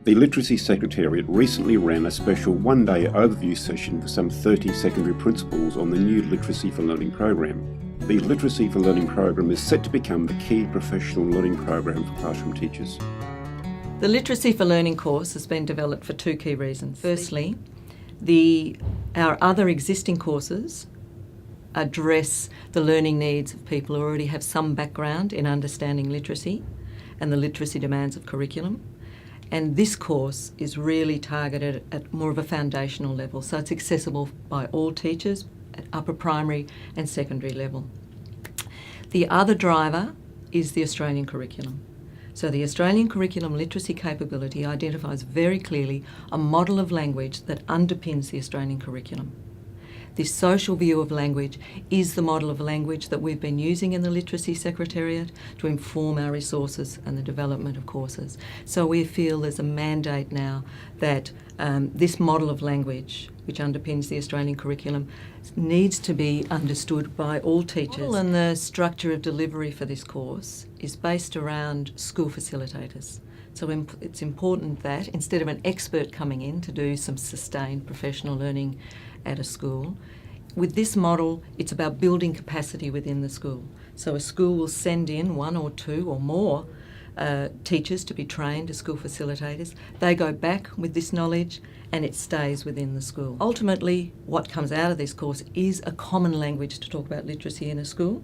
The Literacy Secretariat recently ran a special one-day overview session for some 30 secondary principals on the new Literacy for Learning program. The Literacy for Learning program is set to become the key professional learning program for classroom teachers. The Literacy for Learning course has been developed for two key reasons. Firstly, our other existing courses address the learning needs of people who already have some background in understanding literacy and the literacy demands of curriculum. And this course is really targeted at more of a foundational level, so it's accessible by all teachers at upper primary and secondary level. The other driver is the Australian curriculum. So the Australian curriculum literacy capability identifies very clearly a model of language that underpins the Australian curriculum. This social view of language is the model of language that we've been using in the Literacy Secretariat to inform our resources and the development of courses. So we feel there's a mandate now that this model of language, which underpins the Australian curriculum, needs to be understood by all teachers. And the structure of delivery for this course is based around school facilitators. So it's important that instead of an expert coming in to do some sustained professional learning at a school, with this model, it's about building capacity within the school. So a school will send in one or two or more teachers to be trained as school facilitators. They go back with this knowledge and it stays within the school. Ultimately, what comes out of this course is a common language to talk about literacy in a school,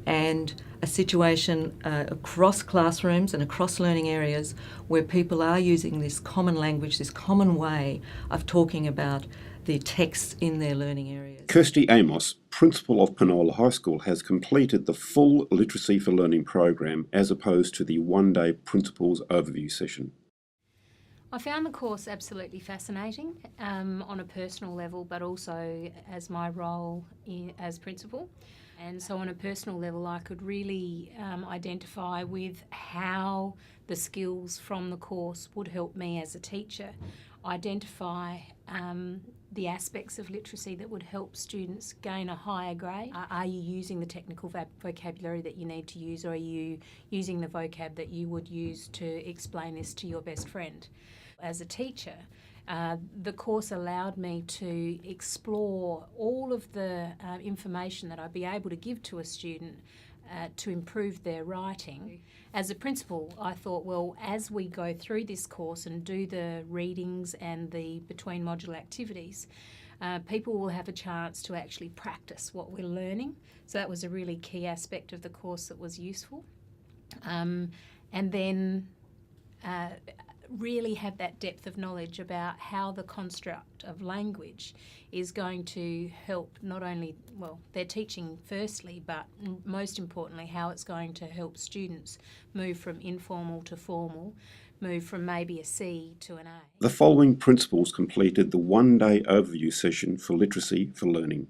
and a situation across classrooms and across learning areas where people are using this common language, this common way of talking about the texts in their learning areas. Kirsty Amos, principal of Penola High School, has completed the full Literacy for Learning program as opposed to the one-day principals overview session. I found the course absolutely fascinating on a personal level, but also as my role as principal. And so on a personal level, I could really identify with how the skills from the course would help me as a teacher identify the aspects of literacy that would help students gain a higher grade. Are you using the technical vocabulary that you need to use, or are you using the vocab that you would use to explain this to your best friend? As a teacher, the course allowed me to explore all of the information that I'd be able to give to a student to improve their writing. As a principal, I thought, well, as we go through this course and do the readings and the between module activities, people will have a chance to actually practice what we're learning. So that was a really key aspect of the course that was useful. And then really have that depth of knowledge about how the construct of language is going to help not only, well, their teaching firstly, but most importantly, how it's going to help students move from informal to formal, move from maybe a C to an A. The following principals completed the one-day overview session for Literacy for Learning.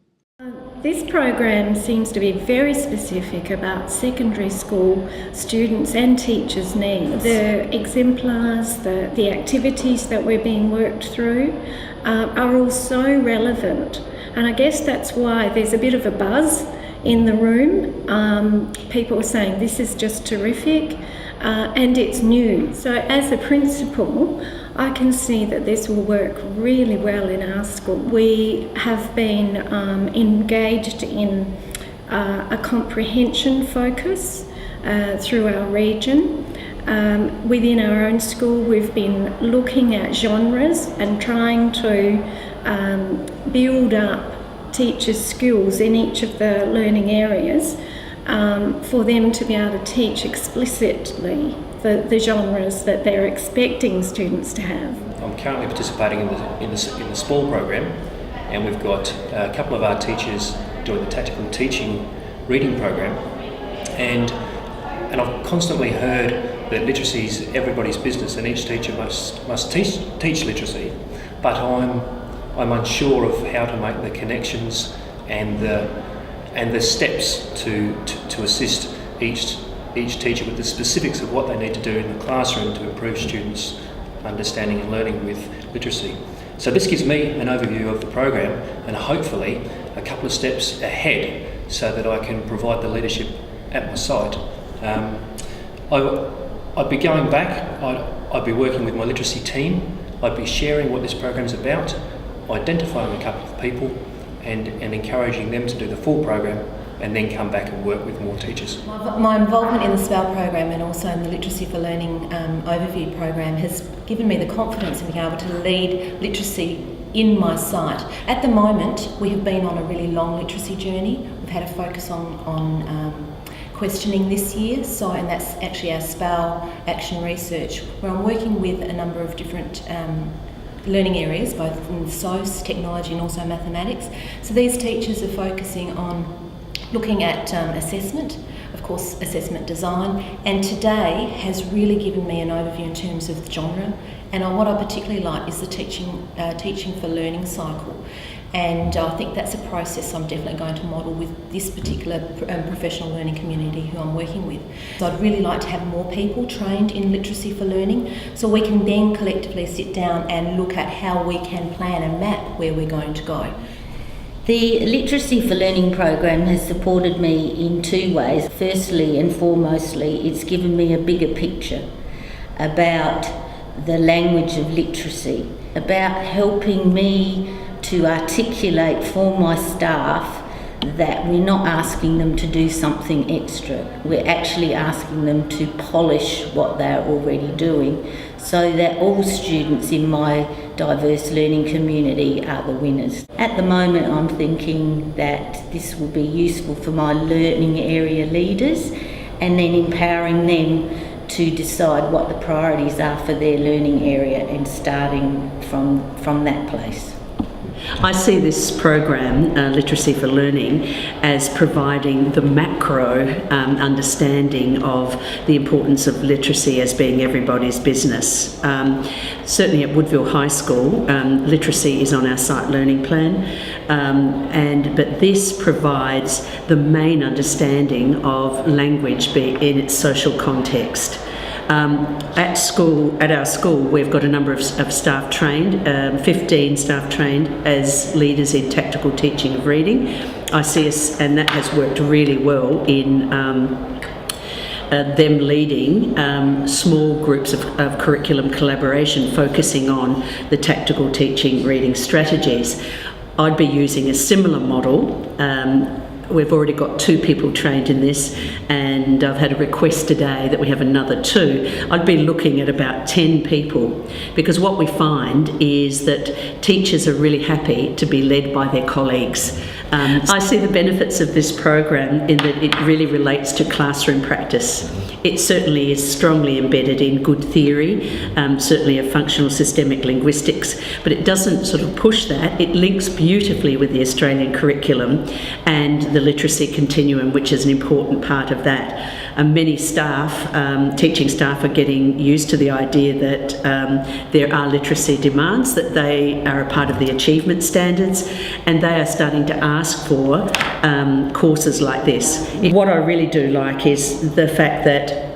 This program seems to be very specific about secondary school students and teachers' needs. The exemplars, the activities that we're being worked through are all so relevant, and I guess that's why there's a bit of a buzz in the room. People are saying this is just terrific, and it's new. So as a principal, I can see that this will work really well in our school. We have been engaged in a comprehension focus through our region. Within our own school, we've been looking at genres and trying to build up teachers' skills in each of the learning areas for them to be able to teach explicitly the genres that they're expecting students to have. I'm currently participating in the SPAL program, and we've got a couple of our teachers doing the tactical teaching reading program, and I've constantly heard that literacy is everybody's business and each teacher must teach literacy, but I'm unsure of how to make the connections and the steps to assist each teacher with the specifics of what they need to do in the classroom to improve students' understanding and learning with literacy. So this gives me an overview of the program and hopefully a couple of steps ahead so that I can provide the leadership at my site. I'd be going back, I'd be working with my literacy team, I'd be sharing what this program's about, identifying a couple of people and encouraging them to do the full program, and then come back and work with more teachers. My involvement in the SPEL program and also in the Literacy for Learning overview program has given me the confidence in being able to lead literacy in my site. At the moment, we have been on a really long literacy journey. We've had a focus on questioning this year, and that's actually our SPEL action research, where I'm working with a number of different learning areas, both in SOS, technology and also mathematics. So these teachers are focusing on looking at assessment, of course assessment design, and today has really given me an overview in terms of the genre. And what I particularly like is the teaching for learning cycle. And I think that's a process I'm definitely going to model with this particular professional learning community who I'm working with. So I'd really like to have more people trained in literacy for learning, so we can then collectively sit down and look at how we can plan and map where we're going to go. The Literacy for Learning program has supported me in two ways. Firstly and foremostly, it's given me a bigger picture about the language of literacy, about helping me to articulate for my staff that we're not asking them to do something extra. We're actually asking them to polish what they're already doing, so that all students in my diverse learning community are the winners. At the moment, I'm thinking that this will be useful for my learning area leaders, and then empowering them to decide what the priorities are for their learning area and starting from that place. I see this program, Literacy for Learning, as providing the macro understanding of the importance of literacy as being everybody's business. Certainly at Woodville High School, literacy is on our site learning plan, but this provides the main understanding of language in its social context. At our school, we've got a number of staff trained, 15 staff trained as leaders in tactical teaching of reading. I see us, and that has worked really well in them leading small groups of curriculum collaboration, focusing on the tactical teaching reading strategies. I'd be using a similar model. We've already got 2 people trained in this, and I've had a request today that we have another 2. I'd be looking at about 10 people, because what we find is that teachers are really happy to be led by their colleagues. I see the benefits of this program in that it really relates to classroom practice. It certainly is strongly embedded in good theory, certainly of functional systemic linguistics, but it doesn't sort of push that. It links beautifully with the Australian curriculum and the literacy continuum, which is an important part of that. Many staff, teaching staff, are getting used to the idea that there are literacy demands, that they are a part of the achievement standards, and they are starting to ask for courses like this. What I really do like is the fact that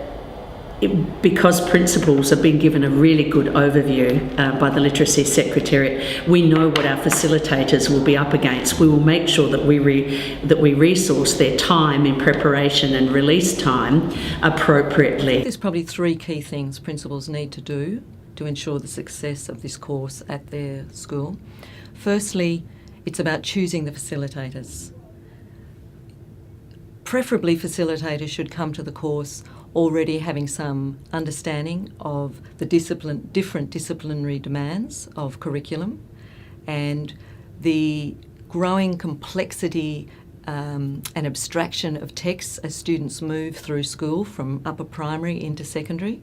because principals have been given a really good overview by the Literacy Secretariat, we know what our facilitators will be up against. We will make sure that we resource their time in preparation and release time appropriately. There's probably 3 key things principals need to do to ensure the success of this course at their school. Firstly, it's about choosing the facilitators. Preferably, facilitators should come to the course already having some understanding of the different disciplinary demands of curriculum and the growing complexity and abstraction of texts as students move through school from upper primary into secondary.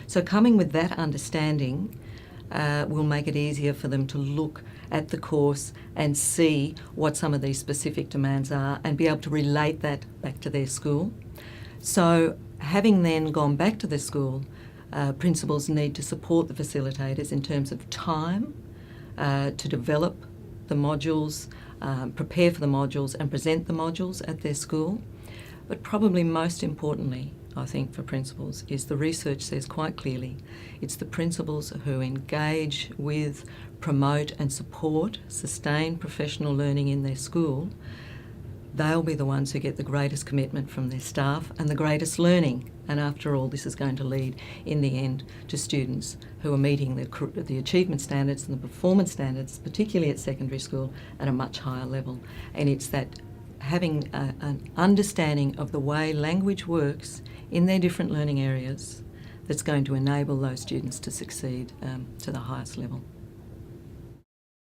So coming with that understanding will make it easier for them to look at the course and see what some of these specific demands are and be able to relate that back to their school. So having then gone back to the school, principals need to support the facilitators in terms of time to develop the modules, prepare for the modules and present the modules at their school. But probably most importantly, I think, for principals, is the research says quite clearly it's the principals who engage with, promote and support sustained professional learning in their school. they'll be the ones who get the greatest commitment from their staff and the greatest learning. And after all, this is going to lead, in the end, to students who are meeting the achievement standards and the performance standards, particularly at secondary school, at a much higher level. And it's that having an understanding of the way language works in their different learning areas that's going to enable those students to succeed to the highest level.